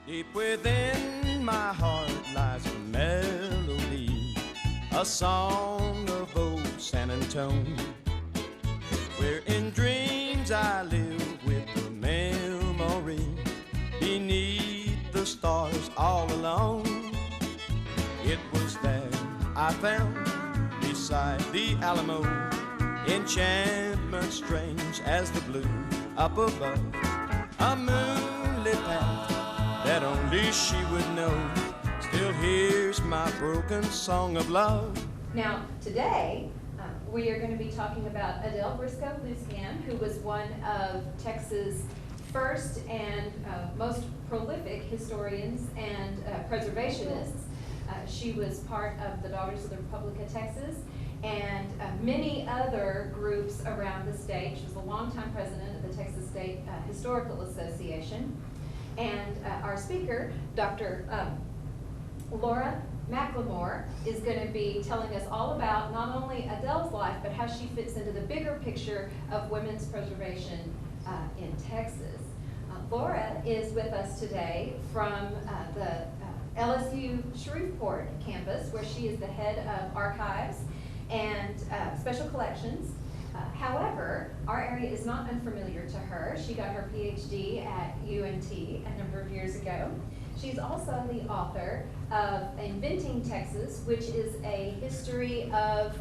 Deep within my heart lies a melody, a song of old San Antonio, where in dreams I live with the memory beneath the stars all alone. It was there I found beside the Alamo enchantment strange as the blue up above, a moonlit path that only she would know still hears my broken song of love. Now today we are going to be talking about Adele Briscoe Looscan, who was one of Texas' first and most prolific historians and preservationists. She was part of the Daughters of the Republic of Texas and many other groups around the state. She was a longtime president of the Texas State Historical Association. And our speaker, Dr. Laura McLemore, is going to be telling us all about not only Adele's life, but how she fits into the bigger picture of women's preservation in Texas. Laura is with us today from the LSU-Shreveport campus, where she is the head of archives and special collections. However, our area is not unfamiliar to her. She got her PhD at UNT a number of years ago. She's also the author of Inventing Texas, which is a history of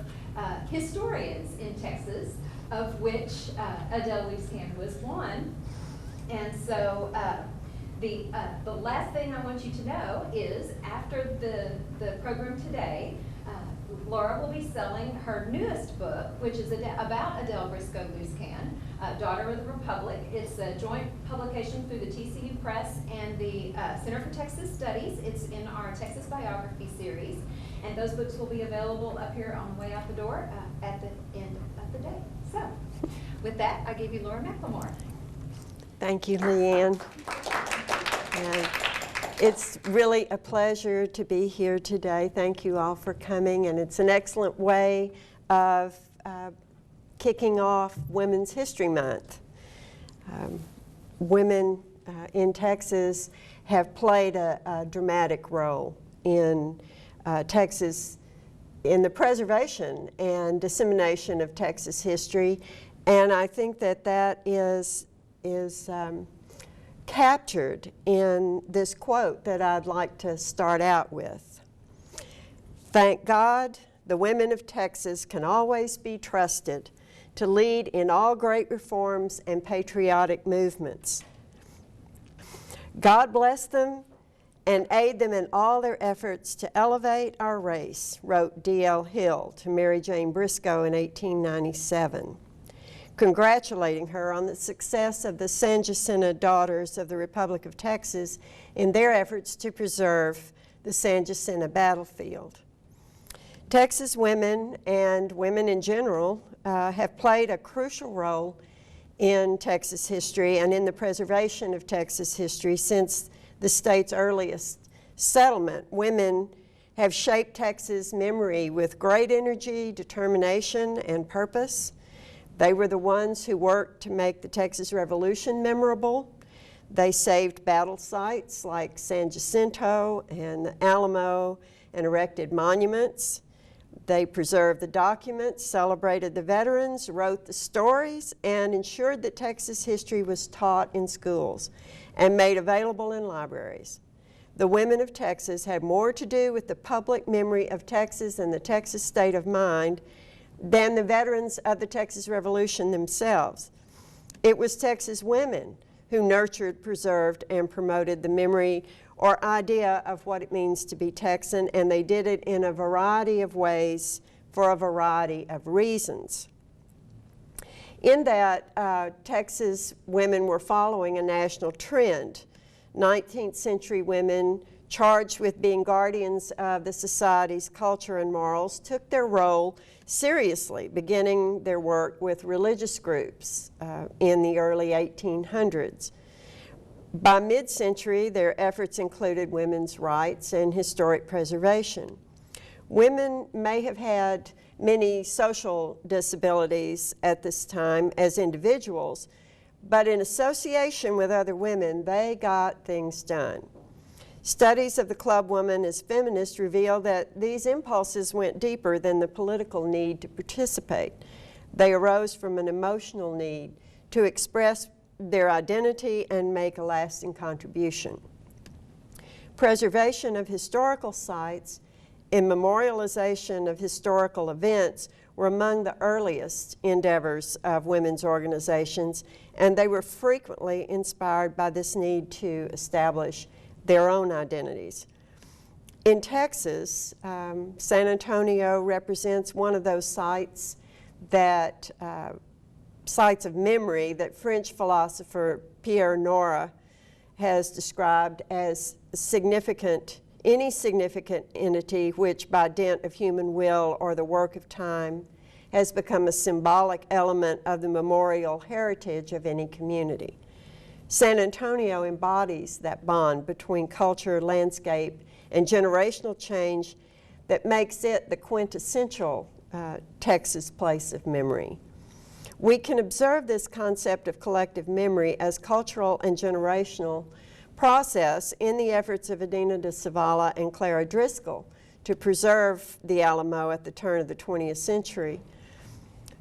historians in Texas, of which Adele Looscan was one. And so the last thing I want you to know is after the program today, Laura will be selling her newest book, which is about Adele Briscoe Looscan, Daughter of the Republic. It's a joint publication through the TCU Press and the Center for Texas Studies. It's in our Texas Biography Series. And those books will be available up here on the way out the door at the end of the day. So, with that, I give you Laura McLemore. Thank you, Leanne. And it's really a pleasure to be here today. Thank you all for coming, and it's an excellent way of kicking off Women's History Month. Women in Texas have played a dramatic role in Texas, in the preservation and dissemination of Texas history, and I think that that is captured in this quote that I'd like to start out with. Thank God, the women of Texas can always be trusted to lead in all great reforms and patriotic movements. God bless them and aid them in all their efforts to elevate our race, wrote D.L. Hill to Mary Jane Briscoe in 1897. Congratulating her on the success of the San Jacinto Daughters of the Republic of Texas in their efforts to preserve the San Jacinto battlefield. Texas women and women in general have played a crucial role in Texas history and in the preservation of Texas history since the state's earliest settlement. Women have shaped Texas memory with great energy, determination, and purpose. They were the ones who worked to make the Texas Revolution memorable. They saved battle sites like San Jacinto and the Alamo and erected monuments. They preserved the documents, celebrated the veterans, wrote the stories, and ensured that Texas history was taught in schools and made available in libraries. The women of Texas had more to do with the public memory of Texas and the Texas state of mind than the veterans of the Texas Revolution themselves. It was Texas women who nurtured, preserved, and promoted the memory or idea of what it means to be Texan, and they did it in a variety of ways for a variety of reasons. In that, Texas women were following a national trend. 19th century women charged with being guardians of the society's culture and morals took their role seriously, beginning their work with religious groups in the early 1800s. By mid-century, their efforts included women's rights and historic preservation. Women may have had many social disabilities at this time as individuals, but in association with other women, they got things done. Studies of the clubwoman as feminist reveal that these impulses went deeper than the political need to participate. They arose from an emotional need to express their identity and make a lasting contribution. Preservation of historical sites and memorialization of historical events were among the earliest endeavors of women's organizations, and they were frequently inspired by this need to establish their own identities. In Texas, San Antonio represents one of those sites that sites of memory that French philosopher Pierre Nora has described as any significant entity which by dint of human will or the work of time has become a symbolic element of the memorial heritage of any community. San Antonio embodies that bond between culture, landscape, and generational change that makes it the quintessential Texas place of memory. We can observe this concept of collective memory as cultural and generational process in the efforts of Adina de Zavala and Clara Driscoll to preserve the Alamo at the turn of the 20th century.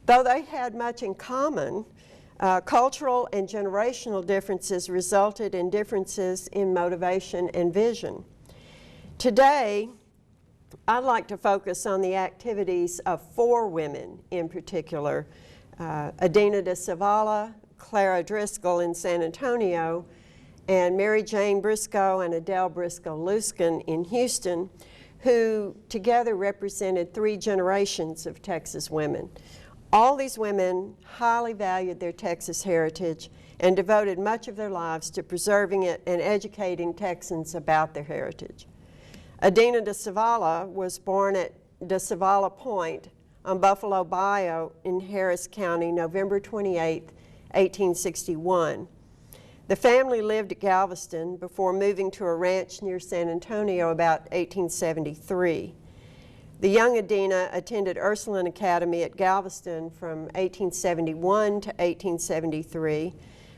Though they had much in common, cultural and generational differences resulted in differences in motivation and vision. Today, I'd like to focus on the activities of 4 women in particular, Adina de Zavala, Clara Driscoll in San Antonio, and Mary Jane Briscoe and Adele Briscoe Looscan in Houston, who together represented 3 generations of Texas women. All these women highly valued their Texas heritage and devoted much of their lives to preserving it and educating Texans about their heritage. Adina de Zavala was born at de Zavala Point on Buffalo Bayou in Harris County, November 28, 1861. The family lived at Galveston before moving to a ranch near San Antonio about 1873. The young Adina attended Ursuline Academy at Galveston from 1871 to 1873,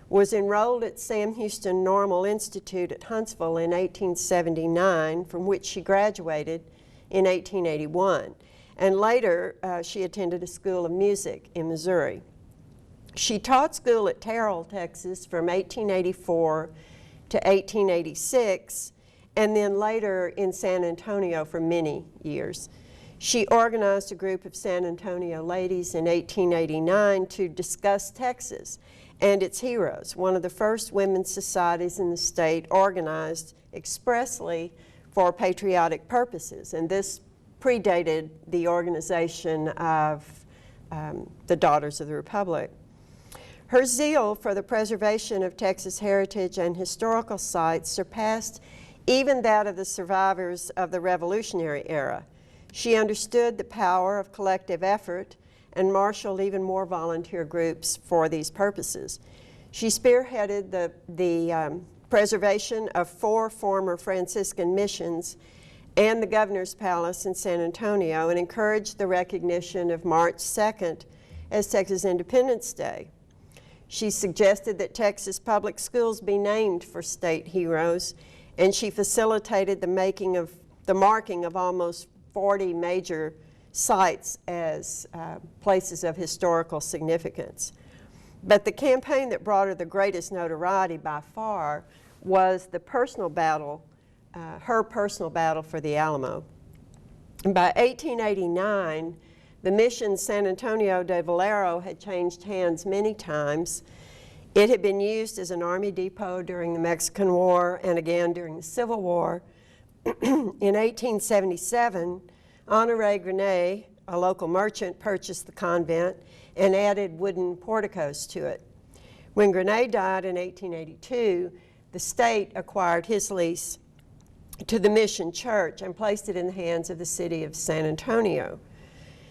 was enrolled at Sam Houston Normal Institute at Huntsville in 1879, from which she graduated in 1881, and later she attended a school of music in Missouri. She taught school at Terrell, Texas from 1884 to 1886, and then later in San Antonio for many years. She organized a group of San Antonio ladies in 1889 to discuss Texas and its heroes, one of the first women's societies in the state organized expressly for patriotic purposes, and this predated the organization of the Daughters of the Republic. Her zeal for the preservation of Texas heritage and historical sites surpassed even that of the survivors of the Revolutionary era. She understood the power of collective effort and marshaled even more volunteer groups for these purposes. She spearheaded the preservation of 4 former Franciscan missions and the Governor's Palace in San Antonio, and encouraged the recognition of March 2nd as Texas Independence Day. She suggested that Texas public schools be named for state heroes, and she facilitated the marking of almost 40 major sites as places of historical significance. But the campaign that brought her the greatest notoriety by far was the personal battle, her personal battle for the Alamo. And by 1889, the mission San Antonio de Valero had changed hands many times. It had been used as an army depot during the Mexican War and again during the Civil War. In 1877, Honoré Grenet, a local merchant, purchased the convent and added wooden porticos to it. When Grenet died in 1882, the state acquired his lease to the mission church and placed it in the hands of the city of San Antonio.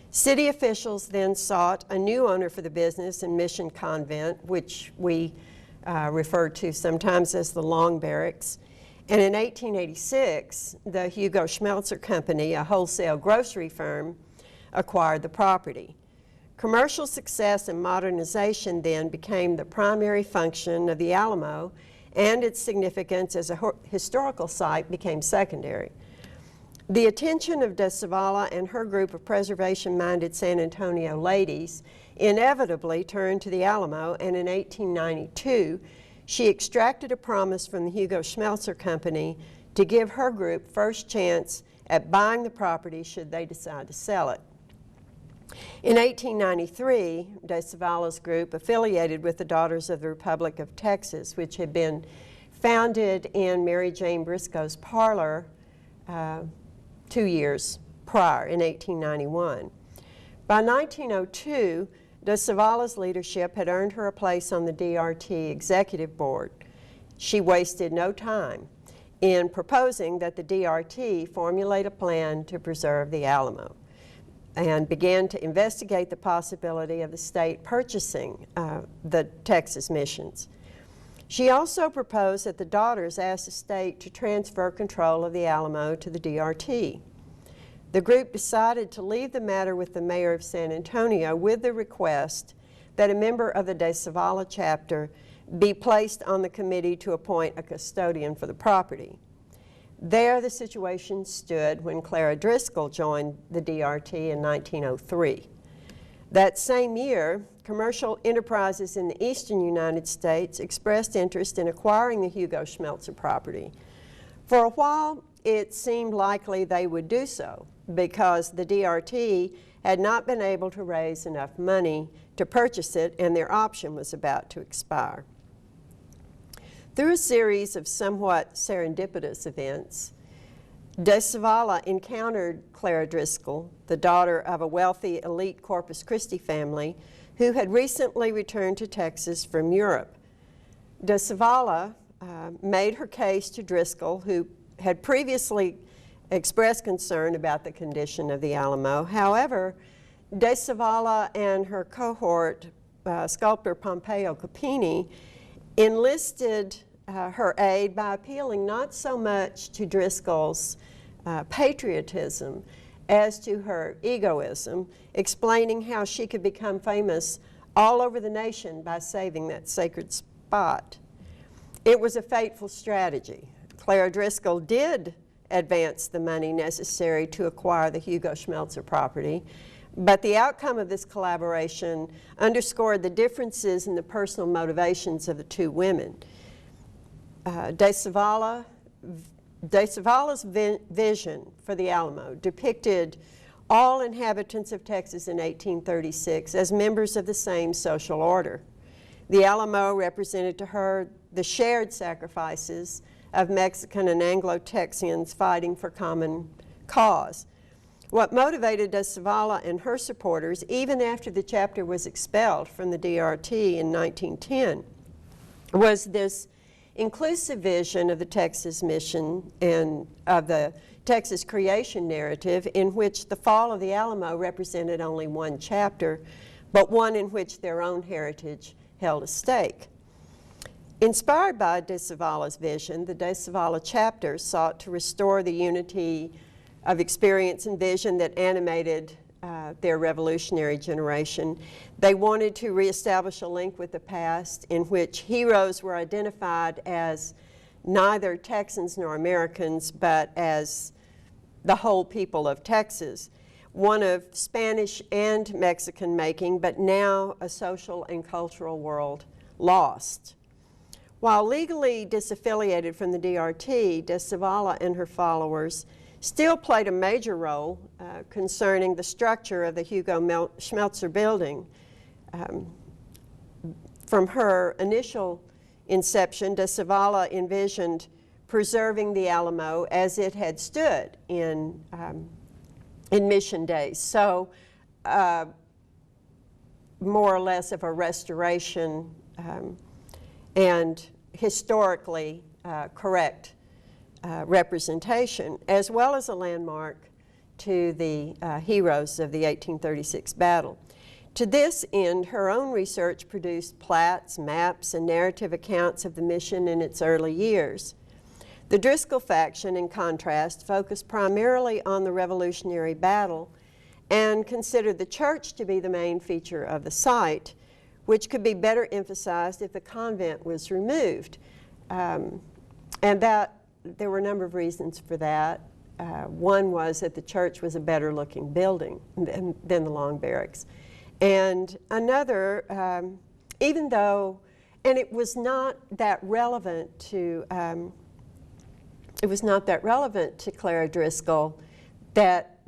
City officials then sought a new owner for the business and mission convent, which we refer to sometimes as the Long Barracks. And in 1886, the Hugo Schmelzer Company, a wholesale grocery firm, acquired the property. Commercial success and modernization then became the primary function of the Alamo, and its significance as a historical site became secondary. The attention of de Zavala and her group of preservation-minded San Antonio ladies inevitably turned to the Alamo, and in 1892, she extracted a promise from the Hugo Schmelzer Company to give her group first chance at buying the property should they decide to sell it. In 1893, de Zavala's group affiliated with the Daughters of the Republic of Texas, which had been founded in Mary Jane Briscoe's parlor 2 years prior, in 1891. By 1902, de Zavala's leadership had earned her a place on the DRT executive board. She wasted no time in proposing that the DRT formulate a plan to preserve the Alamo, and began to investigate the possibility of the state purchasing the Texas missions. She also proposed that the daughters ask the state to transfer control of the Alamo to the DRT. The group decided to leave the matter with the mayor of San Antonio with the request that a member of the de Zavala chapter be placed on the committee to appoint a custodian for the property. There the situation stood when Clara Driscoll joined the DRT in 1903. That same year, commercial enterprises in the eastern United States expressed interest in acquiring the Hugo Schmelzer property. For a while, it seemed likely they would do so because the DRT had not been able to raise enough money to purchase it, and their option was about to expire. Through a series of somewhat serendipitous events, de Zavala encountered Clara Driscoll, the daughter of a wealthy elite Corpus Christi family who had recently returned to Texas from Europe. De Zavala made her case to Driscoll, who had previously expressed concern about the condition of the Alamo. However, de Zavala and her cohort, sculptor Pompeo Capini, enlisted her aid by appealing not so much to Driscoll's patriotism as to her egoism, explaining how she could become famous all over the nation by saving that sacred spot. It was a fateful strategy. Clara Driscoll did advance the money necessary to acquire the Hugo Schmelzer property, but the outcome of this collaboration underscored the differences in the personal motivations of the two women. De Zavala's vision for the Alamo depicted all inhabitants of Texas in 1836 as members of the same social order. The Alamo represented to her the shared sacrifices of Mexican and Anglo-Texians fighting for common cause. What motivated de Zavala and her supporters, even after the chapter was expelled from the DRT in 1910, was this inclusive vision of the Texas mission and of the Texas creation narrative, in which the fall of the Alamo represented only one chapter, but one in which their own heritage held a stake. Inspired by de Zavala's vision, the de Zavala chapter sought to restore the unity of experience and vision that animated their revolutionary generation. They wanted to reestablish a link with the past in which heroes were identified as neither Texans nor Americans, but as the whole people of Texas, one of Spanish and Mexican making, but now a social and cultural world lost. While legally disaffiliated from the DRT, de Zavala and her followers still played a major role concerning the structure of the Hugo Schmelzer building. From her initial inception, de Zavala envisioned preserving the Alamo as it had stood in mission days. So more or less of a restoration and historically correct representation, as well as a landmark to the heroes of the 1836 battle. To this end, her own research produced plats, maps, and narrative accounts of the mission in its early years. The Driscoll faction, in contrast, focused primarily on the Revolutionary battle and considered the church to be the main feature of the site, which could be better emphasized if the convent was removed. And that there were a number of reasons for that. One was that the church was a better looking building than the Long Barracks. And another, even though, and it was not that relevant to, Clara Driscoll that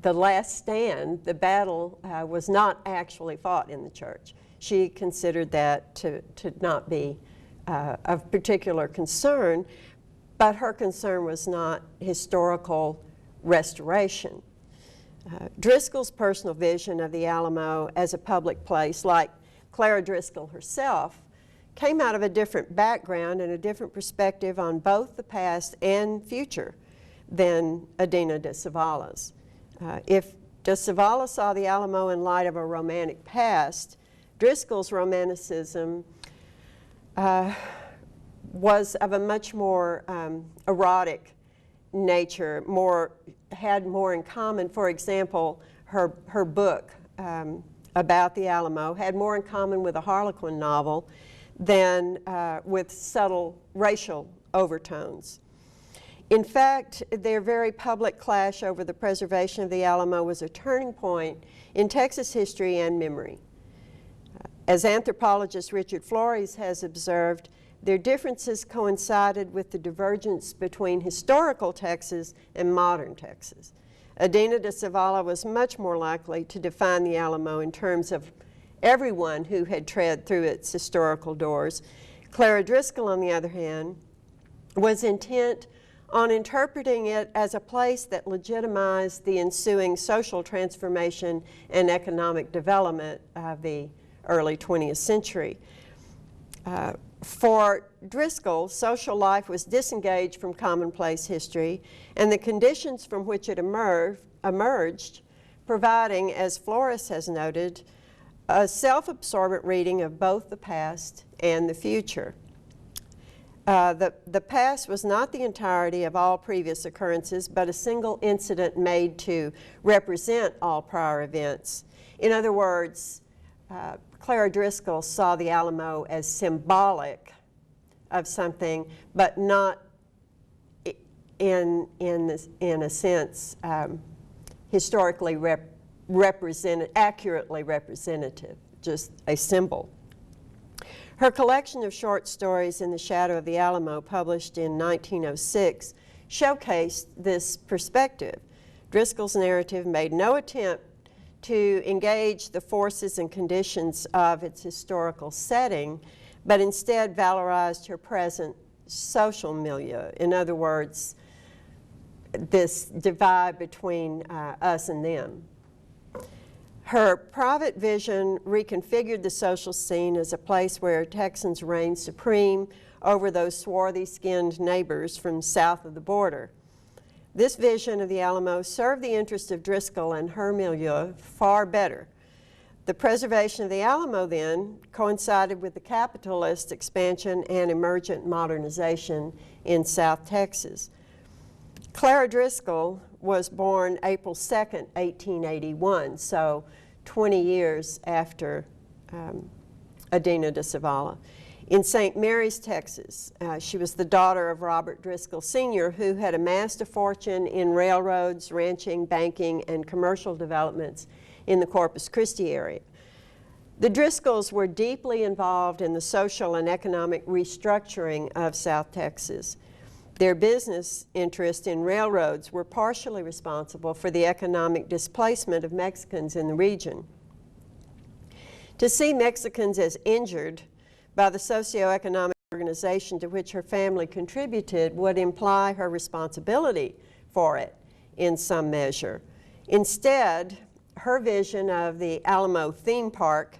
the last stand, the battle, was not actually fought in the church. She considered that to not be of particular concern, but her concern was not historical restoration. Driscoll's personal vision of the Alamo as a public place, like Clara Driscoll herself, came out of a different background and a different perspective on both the past and future than Adina de Zavala's. If de Zavala saw the Alamo in light of a romantic past, Driscoll's romanticism was of a much more erotic nature, had more in common. For example, her book about the Alamo had more in common with a Harlequin novel than with subtle racial overtones. In fact, their very public clash over the preservation of the Alamo was a turning point in Texas history and memory. As anthropologist Richard Flores has observed, their differences coincided with the divergence between historical Texas and modern Texas. Adina de Zavala was much more likely to define the Alamo in terms of everyone who had tread through its historical doors. Clara Driscoll, on the other hand, was intent on interpreting it as a place that legitimized the ensuing social transformation and economic development of the early 20th century. For Driscoll, social life was disengaged from commonplace history, and the conditions from which it emerged, providing, as Flores has noted, a self-absorbent reading of both the past and the future. The past was not the entirety of all previous occurrences, but a single incident made to represent all prior events. In other words, Clara Driscoll saw the Alamo as symbolic of something, but not in a sense historically accurately representative, just a symbol. Her collection of short stories, In the Shadow of the Alamo, published in 1906, showcased this perspective. Driscoll's narrative made no attempt to engage the forces and conditions of its historical setting, but instead valorized her present social milieu. In other words, this divide between us and them. Her private vision reconfigured the social scene as a place where Texans reigned supreme over those swarthy-skinned neighbors from south of the border. This vision of the Alamo served the interest of Driscoll and her milieu far better. The preservation of the Alamo then coincided with the capitalist expansion and emergent modernization in South Texas. Clara Driscoll was born April 2nd, 1881, so 20 years after Adina de Zavala. In St. Mary's, Texas, she was the daughter of Robert Driscoll Sr., who had amassed a fortune in railroads, ranching, banking, and commercial developments in the Corpus Christi area. The Driscolls were deeply involved in the social and economic restructuring of South Texas. Their business interests in railroads were partially responsible for the economic displacement of Mexicans in the region. To see Mexicans as injured by the socioeconomic organization to which her family contributed would imply her responsibility for it in some measure. Instead, her vision of the Alamo theme park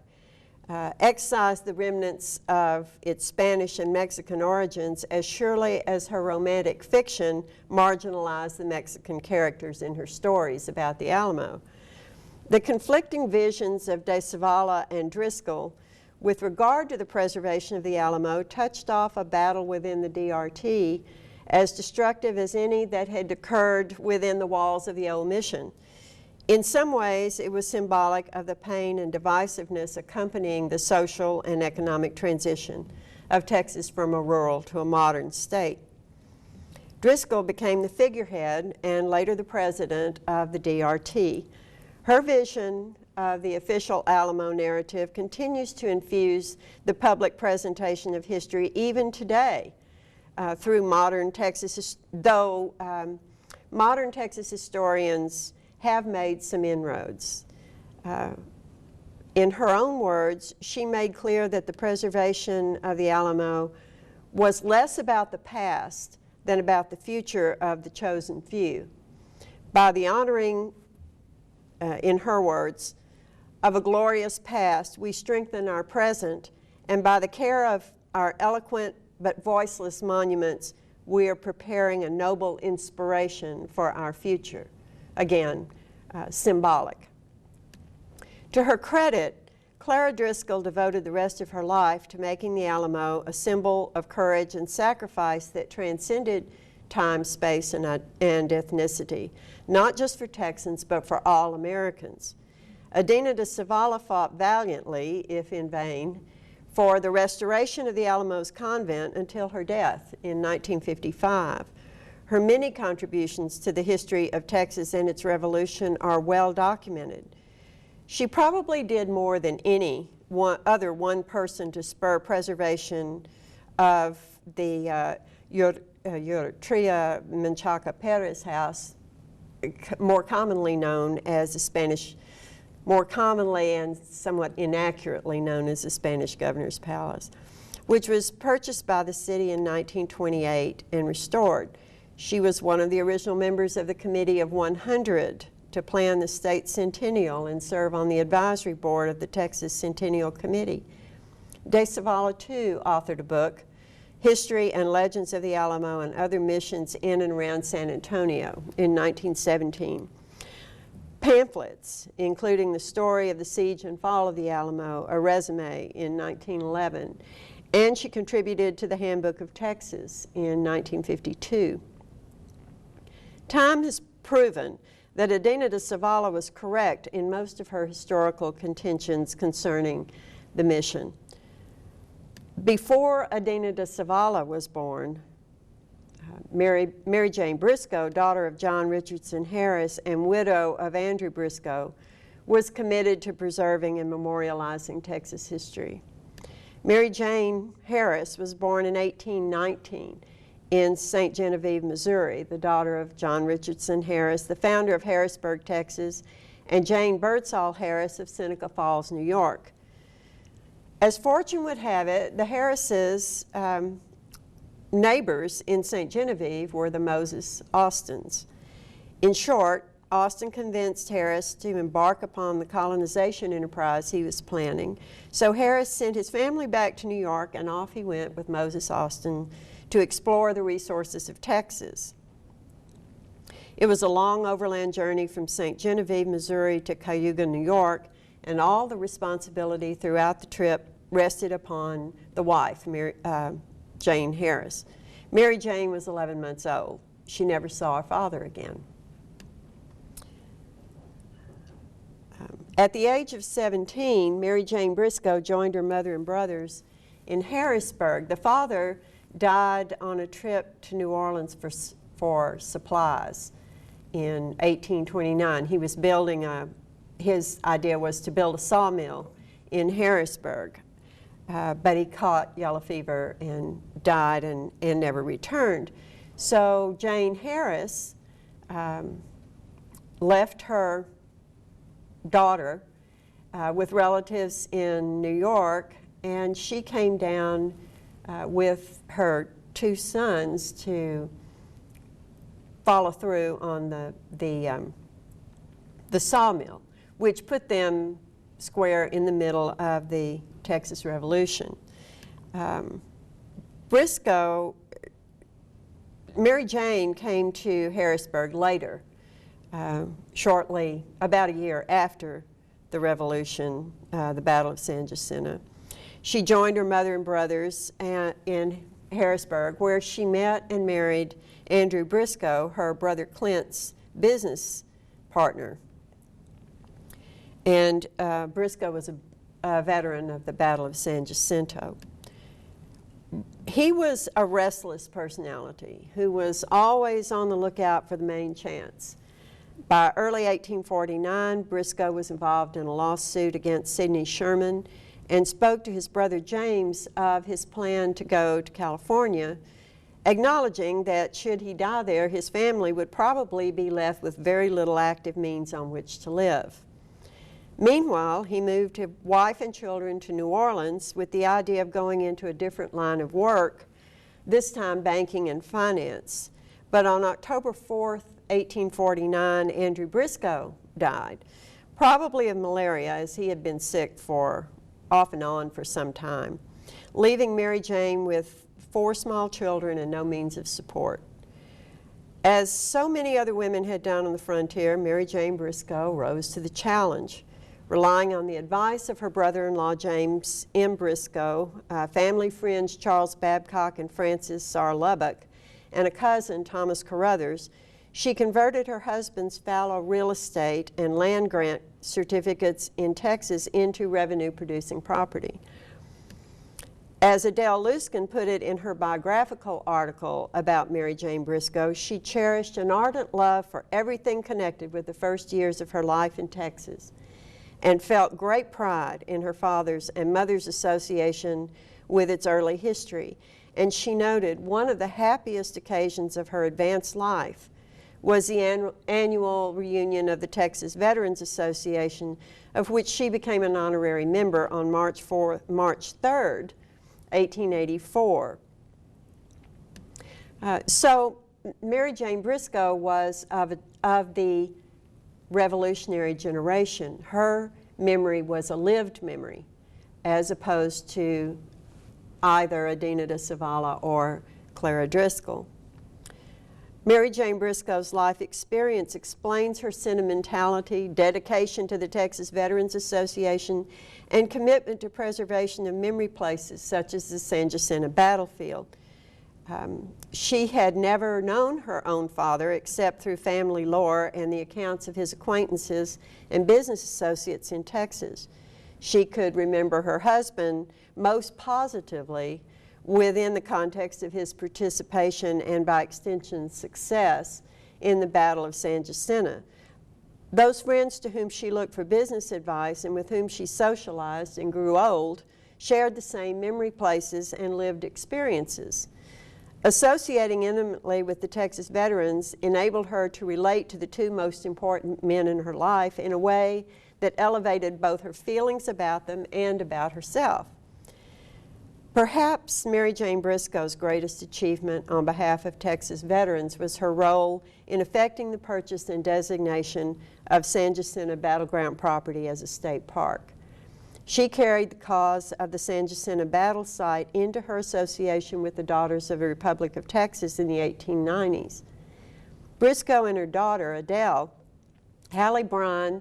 excised the remnants of its Spanish and Mexican origins as surely as her romantic fiction marginalized the Mexican characters in her stories about the Alamo. The conflicting visions of de Zavala and Driscoll with regard to the preservation of the Alamo touched off a battle within the DRT as destructive as any that had occurred within the walls of the old mission. In some ways, it was symbolic of the pain and divisiveness accompanying the social and economic transition of Texas from a rural to a modern state. Driscoll became the figurehead and later the president of the DRT. Her vision of the official Alamo narrative continues to infuse the public presentation of history even today through modern Texas, though modern Texas historians have made some inroads. In her own words, she made clear that the preservation of the Alamo was less about the past than about the future of the chosen few. By the honoring, in her words, of a glorious past, we strengthen our present, and by the care of our eloquent but voiceless monuments, we are preparing a noble inspiration for our future. Again, symbolic. To her credit, Clara Driscoll devoted the rest of her life to making the Alamo a symbol of courage and sacrifice that transcended time, space, and ethnicity, not just for Texans, but for all Americans. Adina de Zavala fought valiantly, if in vain, for the restoration of the Alamo's convent until her death in 1955. Her many contributions to the history of Texas and its revolution are well documented. She probably did more than any one person to spur preservation of the Urtria Menchaca Perez house, more commonly known as the Spanish, more commonly and somewhat inaccurately known as the Spanish Governor's Palace, which was purchased by the city in 1928 and restored. She was one of the original members of the Committee of 100 to plan the state centennial and serve on the advisory board of the Texas Centennial Committee. De Zavala, too, authored a book, History and Legends of the Alamo and Other Missions in and Around San Antonio in 1917. Pamphlets, including the story of the siege and fall of the Alamo, a resume in 1911, and she contributed to the Handbook of Texas in 1952. Time has proven that Adina de Zavala was correct in most of her historical contentions concerning the mission. Before Adina de Zavala was born, Mary Jane Briscoe, daughter of John Richardson Harris and widow of Andrew Briscoe, was committed to preserving and memorializing Texas history. Mary Jane Harris was born in 1819 in St. Genevieve, Missouri, the daughter of John Richardson Harris, the founder of Harrisburg, Texas, and Jane Birdsall Harris of Seneca Falls, New York. As fortune would have it, the Harrises' neighbors in St. Genevieve were the Moses Austins. In short, Austin convinced Harris to embark upon the colonization enterprise he was planning, so Harris sent his family back to New York, and off he went with Moses Austin to explore the resources of Texas. It was a long overland journey from St. Genevieve, Missouri to Cayuga, New York, and all the responsibility throughout the trip rested upon the wife, Jane Harris. Mary Jane was 11 months old. She never saw her father again. At the age of 17, Mary Jane Briscoe joined her mother and brothers in Harrisburg. The father died on a trip to New Orleans for supplies in 1829. He was building his idea was to build a sawmill in Harrisburg, but he caught yellow fever and died and never returned. So Jane Harris left her daughter with relatives in New York, and she came down with her two sons to follow through on the sawmill, which put them square in the middle of the Texas Revolution. Mary Jane came to Harrisburg later, shortly, about a year after the Revolution, the Battle of San Jacinto. She joined her mother and brothers in Harrisburg, where she met and married Andrew Briscoe, her brother Clint's business partner. And Briscoe was a veteran of the Battle of San Jacinto. He was a restless personality who was always on the lookout for the main chance. By early 1849, Briscoe was involved in a lawsuit against Sidney Sherman and spoke to his brother James of his plan to go to California, acknowledging that should he die there, his family would probably be left with very little active means on which to live. Meanwhile, he moved his wife and children to New Orleans with the idea of going into a different line of work, this time banking and finance. But on October 4th, 1849, Andrew Briscoe died, probably of malaria, as he had been sick off and on for some time, leaving Mary Jane with 4 small children and no means of support. As so many other women had done on the frontier, Mary Jane Briscoe rose to the challenge, relying on the advice of her brother-in-law James M. Briscoe, family friends Charles Babcock and Frances Sarr Lubbock, and a cousin, Thomas Carruthers. She converted her husband's fallow real estate and land grant certificates in Texas into revenue-producing property. As Adele Looscan put it in her biographical article about Mary Jane Briscoe, she cherished an ardent love for everything connected with the first years of her life in Texas, and felt great pride in her father's and mother's association with its early history. And she noted one of the happiest occasions of her advanced life was the annual reunion of the Texas Veterans Association, of which she became an honorary member on March 3rd, 1884. So Mary Jane Briscoe was of the Revolutionary generation. Her memory was a lived memory, as opposed to either Adina de Zavala or Clara Driscoll. Mary Jane Briscoe's life experience explains her sentimentality, dedication to the Texas Veterans Association, and commitment to preservation of memory places such as the San Jacinto battlefield. She had never known her own father except through family lore and the accounts of his acquaintances and business associates in Texas. She could remember her husband most positively within the context of his participation and, by extension, success in the Battle of San Jacinto. Those friends to whom she looked for business advice and with whom she socialized and grew old shared the same memory places and lived experiences. Associating intimately with the Texas veterans enabled her to relate to the 2 most important men in her life in a way that elevated both her feelings about them and about herself. Perhaps Mary Jane Briscoe's greatest achievement on behalf of Texas veterans was her role in effecting the purchase and designation of San Jacinto battleground property as a state park. She carried the cause of the San Jacinto battle site into her association with the Daughters of the Republic of Texas in the 1890s. Briscoe and her daughter, Adele, Hallie Bryan,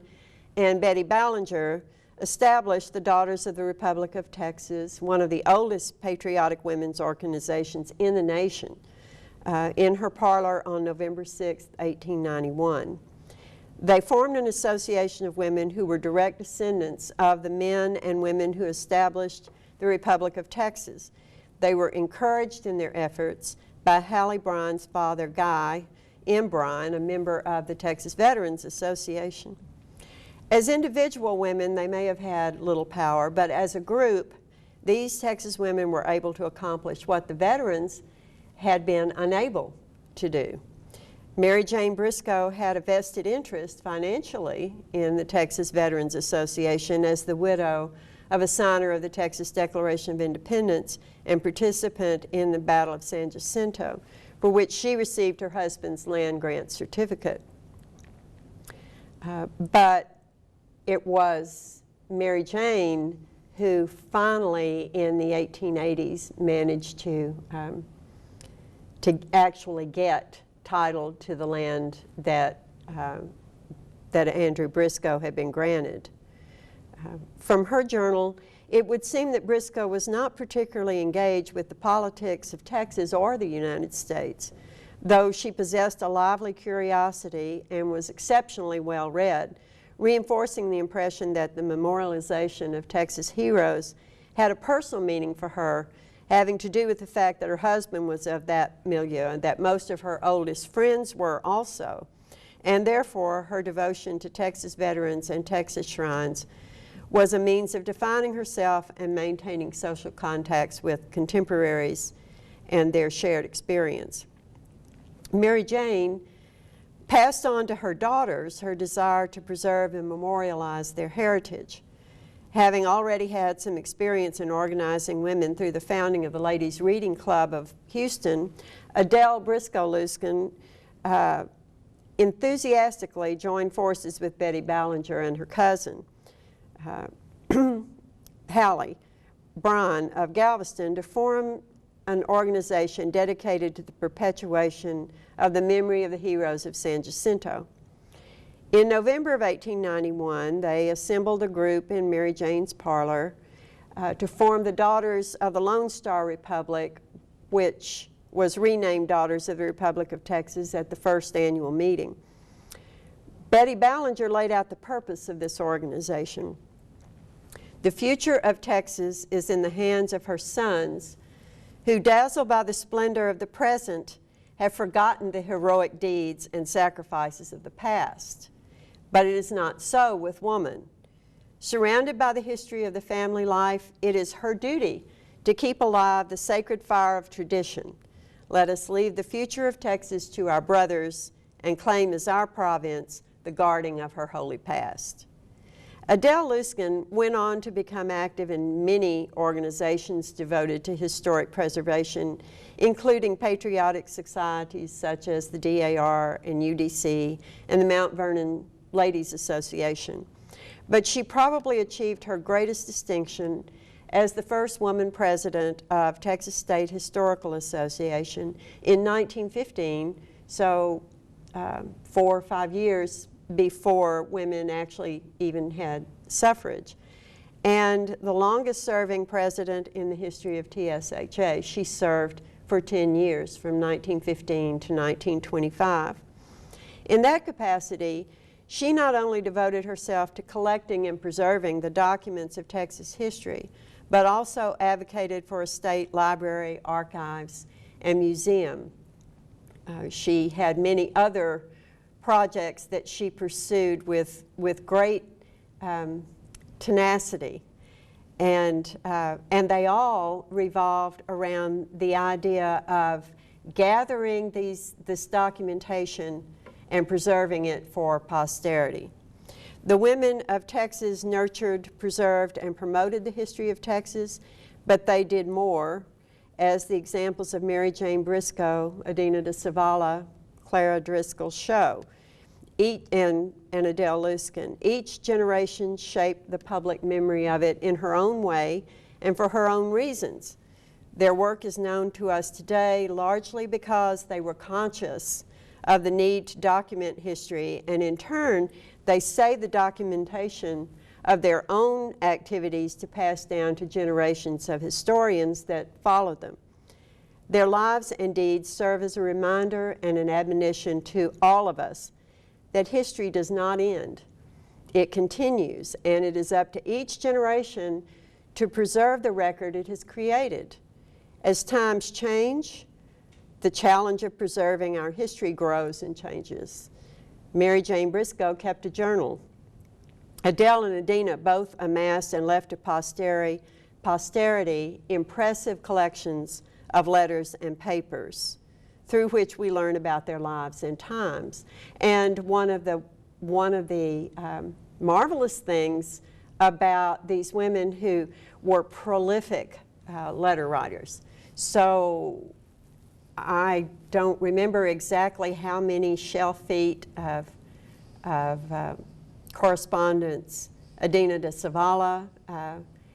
and Betty Ballinger established the Daughters of the Republic of Texas, one of the oldest patriotic women's organizations in the nation, in her parlor on November 6, 1891. They formed an association of women who were direct descendants of the men and women who established the Republic of Texas. They were encouraged in their efforts by Hallie Bryan's father, Guy M. Bryan, a member of the Texas Veterans Association. As individual women, they may have had little power, but as a group, these Texas women were able to accomplish what the veterans had been unable to do. Mary Jane Briscoe had a vested interest financially in the Texas Veterans Association as the widow of a signer of the Texas Declaration of Independence and participant in the Battle of San Jacinto, for which she received her husband's land grant certificate. But it was Mary Jane who finally, in the 1880s, managed to actually get title to the land that Andrew Briscoe had been granted. From her journal, it would seem that Briscoe was not particularly engaged with the politics of Texas or the United States, though she possessed a lively curiosity and was exceptionally well read, reinforcing the impression that the memorialization of Texas heroes had a personal meaning for her having to do with the fact that her husband was of that milieu and that most of her oldest friends were also. And therefore, her devotion to Texas veterans and Texas shrines was a means of defining herself and maintaining social contacts with contemporaries and their shared experience. Mary Jane passed on to her daughters her desire to preserve and memorialize their heritage. Having already had some experience in organizing women through the founding of the Ladies' Reading Club of Houston, Adele Briscoe Looscan enthusiastically joined forces with Betty Ballinger and her cousin, Hallie Bryan of Galveston, to form an organization dedicated to the perpetuation of the memory of the heroes of San Jacinto. In November of 1891, they assembled a group in Mary Jane's parlor to form the Daughters of the Lone Star Republic, which was renamed Daughters of the Republic of Texas at the first annual meeting. Betty Ballinger laid out the purpose of this organization. The future of Texas is in the hands of her sons, who, dazzled by the splendor of the present, have forgotten the heroic deeds and sacrifices of the past. But it is not so with woman. Surrounded by the history of the family life, it is her duty to keep alive the sacred fire of tradition. Let us leave the future of Texas to our brothers and claim as our province the guarding of her holy past. Adele Looscan went on to become active in many organizations devoted to historic preservation, including patriotic societies such as the DAR and UDC and the Mount Vernon Ladies Association. But she probably achieved her greatest distinction as the first woman president of Texas State Historical Association in 1915, so 4 or 5 years before women actually even had suffrage. And the longest serving president in the history of TSHA. She served for 10 years, from 1915 to 1925. In that capacity, she not only devoted herself to collecting and preserving the documents of Texas history, but also advocated for a state library, archives, and museum. She had many other projects that she pursued with great tenacity, and they all revolved around the idea of gathering this documentation and preserving it for posterity. The women of Texas nurtured, preserved, and promoted the history of Texas, but they did more, as the examples of Mary Jane Briscoe, Adina de Zavala, Clara Driscoll show, and Adele Looscan. Each generation shaped the public memory of it in her own way and for her own reasons. Their work is known to us today largely because they were conscious of the need to document history, and in turn, they saved the documentation of their own activities to pass down to generations of historians that followed them. Their lives and deeds serve as a reminder and an admonition to all of us that history does not end. It continues, and it is up to each generation to preserve the record it has created. As times change, the challenge of preserving our history grows and changes. Mary Jane Briscoe kept a journal. Adele and Adina both amassed and left to posterity impressive collections of letters and papers through which we learn about their lives and times. And one of the marvelous things about these women who were prolific letter writers. So I don't remember exactly how many shelf feet of correspondence Adina de Zavala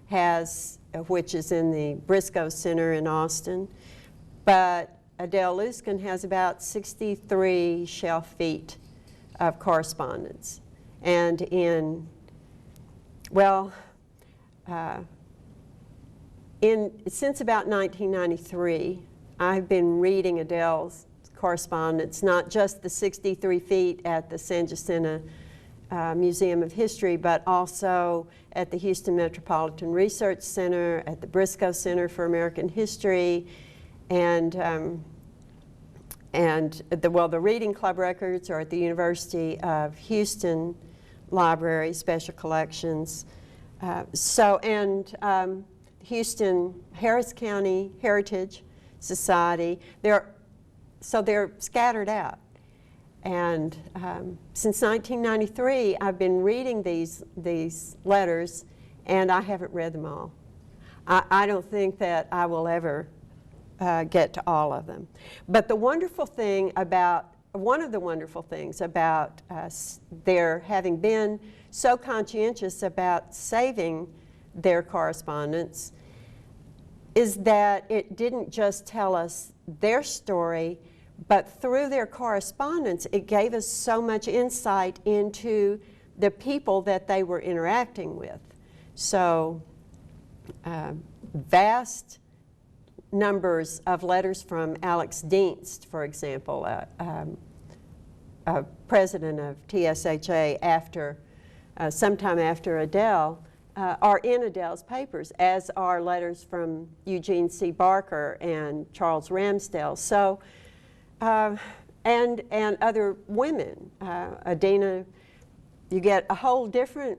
has, which is in the Briscoe Center in Austin, but Adele Looscan has about 63 shelf feet of correspondence. And since about 1993, I've been reading Adele's correspondence, not just the 63 feet at the San Jacinto Museum of History, but also at the Houston Metropolitan Research Center, at the Briscoe Center for American History, and the Reading Club records are at the University of Houston Library, Special Collections. Houston Harris County Heritage Society. So they're scattered out. And since 1993, I've been reading these letters, and I haven't read them all. I don't think that I will ever get to all of them. But the wonderful thing about, one of the wonderful things about their having been so conscientious about saving their correspondence is that it didn't just tell us their story, but through their correspondence, it gave us so much insight into the people that they were interacting with. So, vast numbers of letters from Alex Dienst, for example, president of TSHA sometime after Adele, are in Adele's papers, as are letters from Eugene C. Barker and Charles Ramsdell. So, and other women. Adina, you get a whole different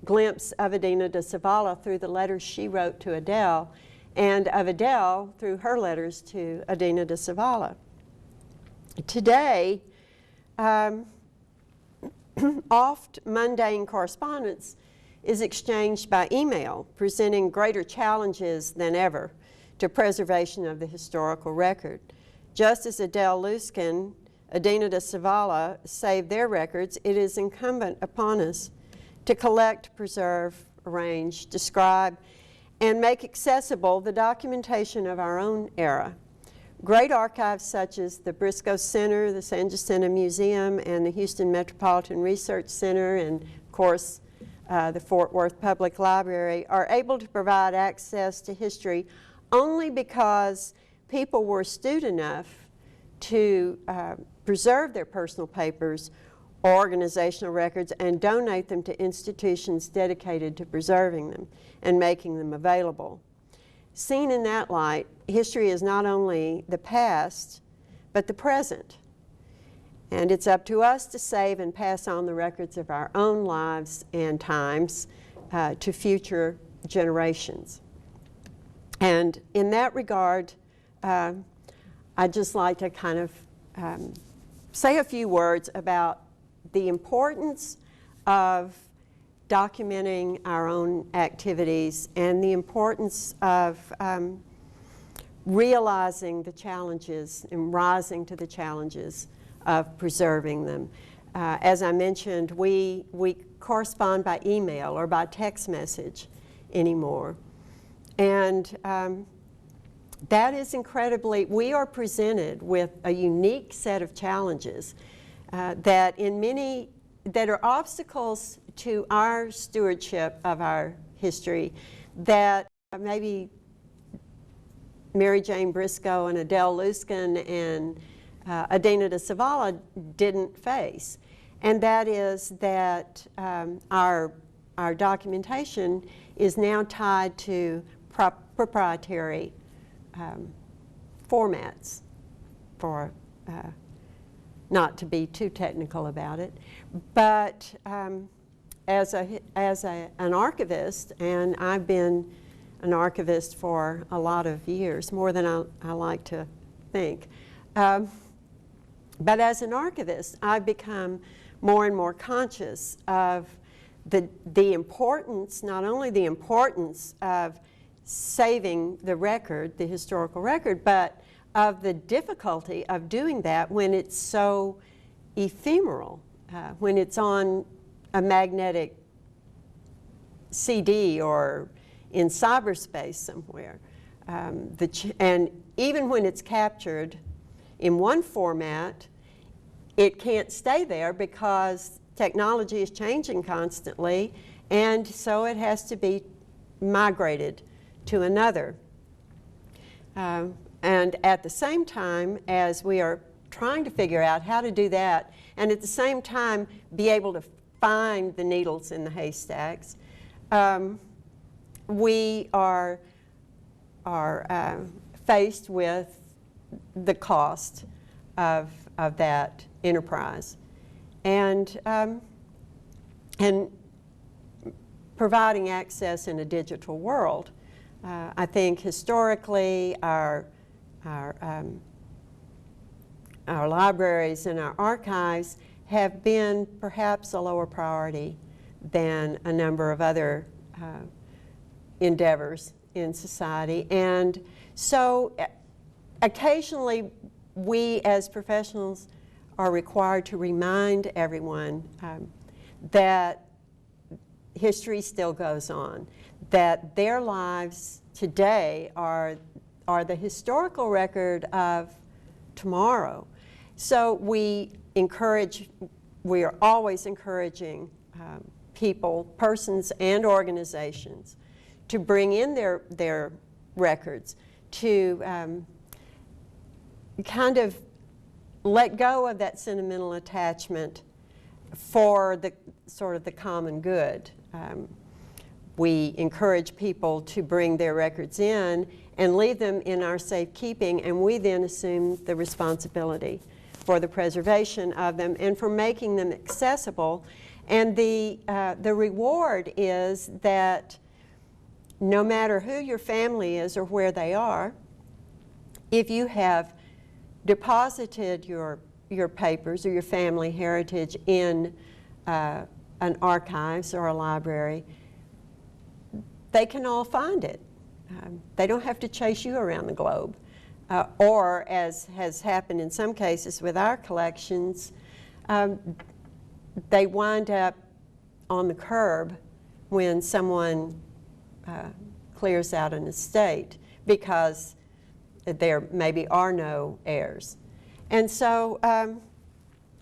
glimpse of Adina de Zavala through the letters she wrote to Adele, and of Adele through her letters to Adina de Zavala. Today, oft mundane correspondence is exchanged by email, presenting greater challenges than ever to preservation of the historical record. Just as Adele Looscan, Adina de Zavala saved their records, it is incumbent upon us to collect, preserve, arrange, describe, and make accessible the documentation of our own era. Great archives such as the Briscoe Center, the San Jacinto Museum, and the Houston Metropolitan Research Center, and of course the Fort Worth Public Library, are able to provide access to history only because people were astute enough to preserve their personal papers or organizational records and donate them to institutions dedicated to preserving them and making them available. Seen in that light, history is not only the past, but the present. And it's up to us to save and pass on the records of our own lives and times to future generations. And in that regard, I'd just like to kind of say a few words about the importance of documenting our own activities and the importance of realizing the challenges and rising to the challenges of preserving them. As I mentioned, we correspond by email or by text message anymore. And that is incredibly, we are presented with a unique set of challenges that are obstacles to our stewardship of our history that maybe Mary Jane Briscoe and Adele Looscan and Adina de Zavala didn't face. And that is that our documentation is now tied to proprietary formats, for not to be too technical about it. But as an archivist, and I've been an archivist for a lot of years, more than I like to think, but as an archivist, I've become more and more conscious of the importance, not only the importance of saving the record, the historical record, but of the difficulty of doing that when it's so ephemeral, when it's on a magnetic CD or in cyberspace somewhere. And even when it's captured in one format, it can't stay there because technology is changing constantly, and so it has to be migrated to another. And at the same time as we are trying to figure out how to do that and at the same time be able to find the needles in the haystacks. We are faced with the cost of that enterprise, and providing access in a digital world. I think historically our libraries and our archives have been perhaps a lower priority than a number of other endeavors in society. And so occasionally we as professionals are required to remind everyone that history still goes on, that their lives today are the historical record of tomorrow. So we are always encouraging people, persons and organizations to bring in their records, to kind of let go of that sentimental attachment for the sort of the common good. We encourage people to bring their records in and leave them in our safekeeping, and we then assume the responsibility for the preservation of them and for making them accessible. And the reward is that no matter who your family is or where they are, if you have deposited your papers or your family heritage in an archives or a library, they can all find it. They don't have to chase you around the globe. Or, as has happened in some cases with our collections, they wind up on the curb when someone clears out an estate because there maybe are no heirs. And so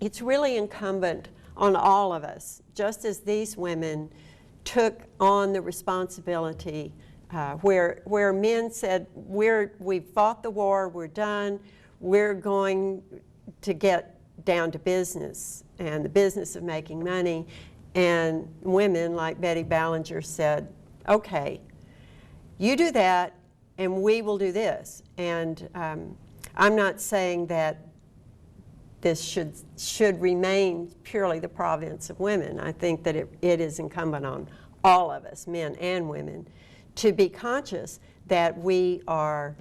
it's really incumbent on all of us, just as these women took on the responsibility where men said, we've fought the war, we're done, we're going to get down to business and the business of making money. And women like Betty Ballinger said, okay, you do that and we will do this. And I'm not saying that this should remain purely the province of women. I think that it is incumbent on all of us, men and women, to be conscious that we are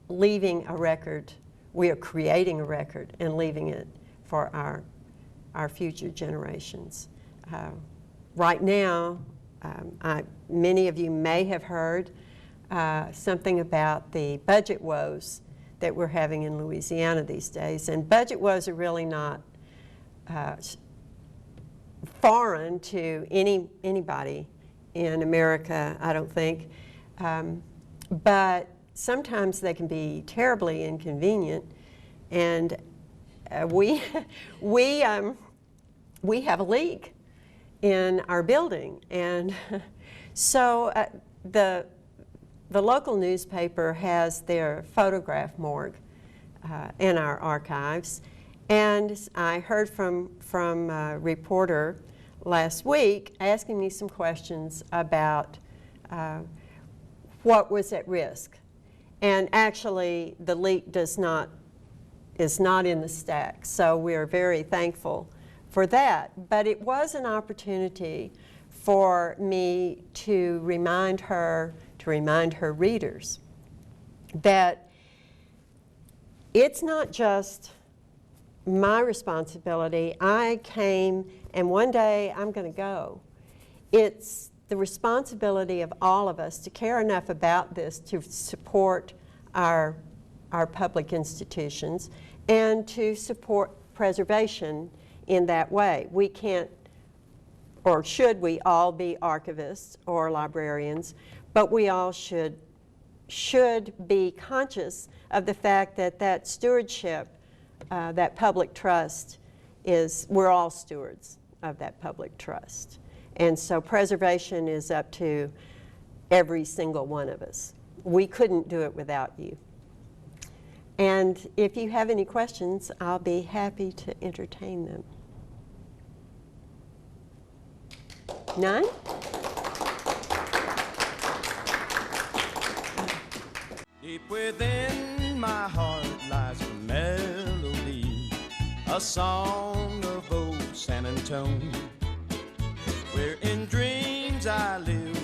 leaving a record, we are creating a record and leaving it for our future generations. Right now, many of you may have heard something about the budget woes that we're having in Louisiana these days. And budget woes are really not foreign to anybody in America, I don't think. But sometimes they can be terribly inconvenient. And we have a leak in our building. And so the local newspaper has their photograph morgue in our archives. And I heard from a reporter last week asking me some questions about what was at risk. And actually, the leak is not in the stack, so we're very thankful for that. But it was an opportunity for me to remind her readers that it's not just my responsibility. I came and one day I'm going to go. It's the responsibility of all of us to care enough about this to support our public institutions and to support preservation in that way. We can't, or should we all be archivists or librarians, but we all should be conscious of the fact that that stewardship, that public trust we're all stewards of that public trust. And so preservation is up to every single one of us. We couldn't do it without you. And if you have any questions, I'll be happy to entertain them. None? Deep within my heart lies a melody, a song of old San Antone, where in dreams I live